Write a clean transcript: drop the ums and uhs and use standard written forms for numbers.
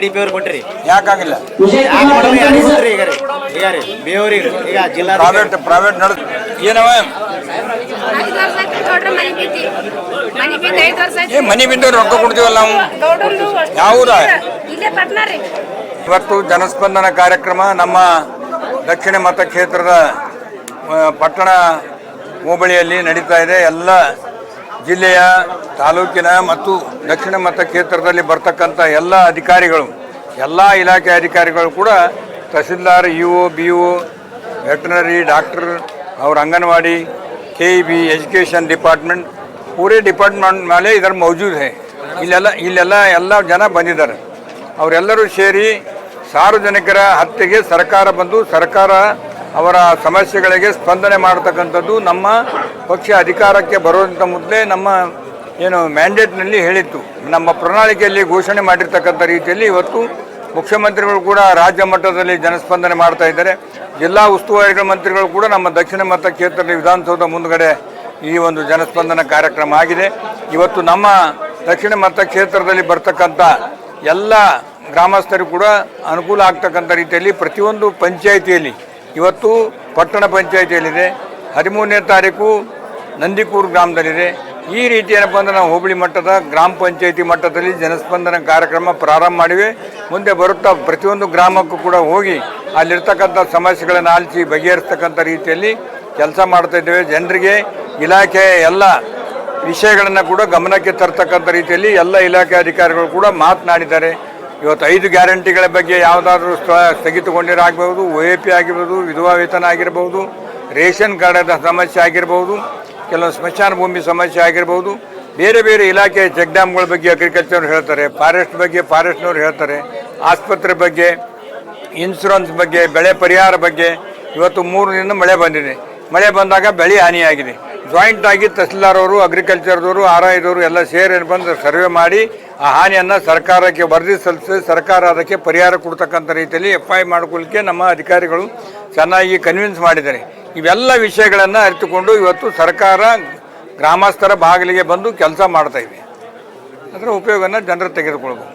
ಡಿಪಿಯವ್ರು ಕೊಟ್ರಿ ಯಾಕಾಗಿಲ್ಲ? ಈಗ ಜಿಲ್ಲಾ ಪ್ರೈವೇಟ್ ನಡ ಏನವ ಮನಿ ಬಿದ್ದು ರೊಕ್ಕ ಕೊಡ್ತೀವಲ್ಲ ನಾವು. ಯಾವ್ದ ಇವತ್ತು ಜನಸ್ಪಂದನ ಕಾರ್ಯಕ್ರಮ ನಮ್ಮ ದಕ್ಷಿಣ ಮತಕ್ಷೇತ್ರದ ಪಟ್ಟಣ ಹೋಬಳಿಯಲ್ಲಿ ನಡೀತಾ ಇದೆ. ಎಲ್ಲ ಜಿಲ್ಲೆಯ ತಾಲೂಕಿನ ಮತ್ತು ದಕ್ಷಿಣ ಮತಕ್ಷೇತ್ರದಲ್ಲಿ ಬರ್ತಕ್ಕಂಥ ಎಲ್ಲ ಅಧಿಕಾರಿಗಳು, ಎಲ್ಲ ಇಲಾಖೆ ಅಧಿಕಾರಿಗಳು ಕೂಡ tahsildar, EO, BO, veterinary doctor और आंगनवाड़ी, KEB, एजुकेशन डिपार्टमेंट पूरे डिपार्टमेंट वाले इधर मौजूद है. ಇಲ್ಲೆಲ್ಲ ಜನ ಬಂದಿದ್ದಾರೆ. ಅವರೆಲ್ಲರೂ ಸೇರಿ ಸಾರ್ವಜನಿಕರ ಹತ್ಯೆಗೆ ಸರ್ಕಾರ ಬಂದು ಸರ್ಕಾರ ಅವರ ಸಮಸ್ಯೆಗಳಿಗೆ ಸ್ಪಂದನೆ ಮಾಡತಕ್ಕಂಥದ್ದು ನಮ್ಮ ಪಕ್ಷ ಅಧಿಕಾರಕ್ಕೆ ಬರೋದಂತ ಮೊದಲೇ ನಮ್ಮ ಏನು ಮ್ಯಾಂಡೇಟ್ನಲ್ಲಿ ಹೇಳಿತ್ತು. ನಮ್ಮ ಪ್ರಣಾಳಿಕೆಯಲ್ಲಿ ಘೋಷಣೆ ಮಾಡಿರ್ತಕ್ಕಂಥ ರೀತಿಯಲ್ಲಿ ಇವತ್ತು ಮುಖ್ಯಮಂತ್ರಿಗಳು ಕೂಡ ರಾಜ್ಯ ಮಟ್ಟದಲ್ಲಿ ಜನಸ್ಪಂದನೆ ಮಾಡ್ತಾ ಇದ್ದಾರೆ. ಜಿಲ್ಲಾ ಉಸ್ತುವಾರಿ ಮಂತ್ರಿಗಳು ಕೂಡ ನಮ್ಮ ದಕ್ಷಿಣ ಮತಕ್ಷೇತ್ರದ ವಿಧಾನಸೌಧ ಮುಂದುಗಡೆ ಈ ಒಂದು ಜನಸ್ಪಂದನ ಕಾರ್ಯಕ್ರಮ ಆಗಿದೆ. ಇವತ್ತು ನಮ್ಮ ದಕ್ಷಿಣ ಮತಕ್ಷೇತ್ರದಲ್ಲಿ ಬರ್ತಕ್ಕಂಥ ಎಲ್ಲ ಗ್ರಾಮಸ್ಥರು ಕೂಡ ಅನುಕೂಲ ಆಗ್ತಕ್ಕಂಥ ರೀತಿಯಲ್ಲಿ ಪ್ರತಿಯೊಂದು ಪಂಚಾಯಿತಿಯಲ್ಲಿ ಇವತ್ತು ಪಟ್ಟಣ ಪಂಚಾಯಿತಿಯಲ್ಲಿದೆ, 13ನೇ ತಾರೀಕು ನಂದಿಕೂರು ಗ್ರಾಮದಲ್ಲಿದೆ. ಈ ರೀತಿ ಏನಪ್ಪ ಅಂದರೆ ನಾವು ಹೋಬಳಿ ಮಟ್ಟದ ಗ್ರಾಮ ಪಂಚಾಯಿತಿ ಮಟ್ಟದಲ್ಲಿ ಜನಸ್ಪಂದನ ಕಾರ್ಯಕ್ರಮ ಪ್ರಾರಂಭ ಮಾಡಿವೆ. ಮುಂದೆ ಬರುತ್ತಾ ಪ್ರತಿಯೊಂದು ಗ್ರಾಮಕ್ಕೂ ಕೂಡ ಹೋಗಿ ಅಲ್ಲಿರ್ತಕ್ಕಂಥ ಸಮಸ್ಯೆಗಳನ್ನು ಆಲಿಸಿ ಬಗೆಹರಿಸ್ತಕ್ಕಂಥ ರೀತಿಯಲ್ಲಿ ಕೆಲಸ ಮಾಡ್ತಾ ಇದ್ದೇವೆ. ಜನರಿಗೆ ಇಲಾಖೆಯ ಎಲ್ಲ ವಿಷಯಗಳನ್ನು ಕೂಡ ಗಮನಕ್ಕೆ ತರ್ತಕ್ಕಂಥ ರೀತಿಯಲ್ಲಿ ಎಲ್ಲ ಇಲಾಖೆ ಅಧಿಕಾರಿಗಳು ಕೂಡ ಮಾತನಾಡಿದ್ದಾರೆ. ಇವತ್ತು 5 ಗ್ಯಾರಂಟಿಗಳ ಬಗ್ಗೆ ಯಾವುದಾದ್ರೂ ಸ್ಥಗಿತಗೊಂಡಿರಾಗಬಹುದು, OAP ಆಗಿರ್ಬೋದು, ವಿಧವಾ ವೇತನ ಆಗಿರ್ಬೋದು, ರೇಷನ್ ಕಾರ್ಡದ ಸಮಸ್ಯೆ ಆಗಿರ್ಬೋದು, ಕೆಲವು ಸ್ಮಶಾನ ಭೂಮಿ ಸಮಸ್ಯೆ ಆಗಿರ್ಬೋದು, ಬೇರೆ ಬೇರೆ ಇಲಾಖೆ ಚೆಕ್ ಡ್ಯಾಮ್ಗಳ ಬಗ್ಗೆ ಅಗ್ರಿಕಲ್ಚರ್ ಹೇಳ್ತಾರೆ, ಫಾರೆಸ್ಟ್ ಬಗ್ಗೆ ಫಾರೆಸ್ಟ್ನವ್ರು ಹೇಳ್ತಾರೆ, ಆಸ್ಪತ್ರೆ ಬಗ್ಗೆ, ಇನ್ಶೂರೆನ್ಸ್ ಬಗ್ಗೆ, ಬೆಳೆ ಪರಿಹಾರ ಬಗ್ಗೆ. ಇವತ್ತು 3 ದಿನ ಮಳೆ ಬಂದಿದೆ. ಮಳೆ ಬಂದಾಗ ಬೆಳೆ ಹಾನಿಯಾಗಿದೆ. ಜಾಯಿಂಟ್ ಆಗಿ ತಹಸೀಲ್ದಾರ್ ಅವರು, ಅಗ್ರಿಕಲ್ಚರ್ದವರು, RIದವರು ಎಲ್ಲ ಸೇರಿ ಬಂದು ಸರ್ವೆ ಮಾಡಿ ಆ ಹಾನಿಯನ್ನು ಸರ್ಕಾರಕ್ಕೆ ವರದಿ ಸಲ್ಲಿಸಿ ಸರ್ಕಾರ ಅದಕ್ಕೆ ಪರಿಹಾರ ಕೊಡ್ತಕ್ಕಂಥ ರೀತಿಯಲ್ಲಿ FI ಮಾಡ್ಕೊಳ್ಳಿಕ್ಕೆ ನಮ್ಮ ಅಧಿಕಾರಿಗಳು ಚೆನ್ನಾಗಿ ಕನ್ವಿನ್ಸ್ ಮಾಡಿದ್ದಾರೆ. ಇವೆಲ್ಲ ವಿಷಯಗಳನ್ನು ಅರಿತುಕೊಂಡು ಇವತ್ತು ಸರ್ಕಾರ ಗ್ರಾಮಸ್ಥರ ಬಾಗಿಲಿಗೆ ಬಂದು ಕೆಲಸ ಮಾಡ್ತಾ ಇದೆ. ಅದರ ಉಪಯೋಗನ ಜನರು ತೆಗೆದುಕೊಳ್ಬೋದು.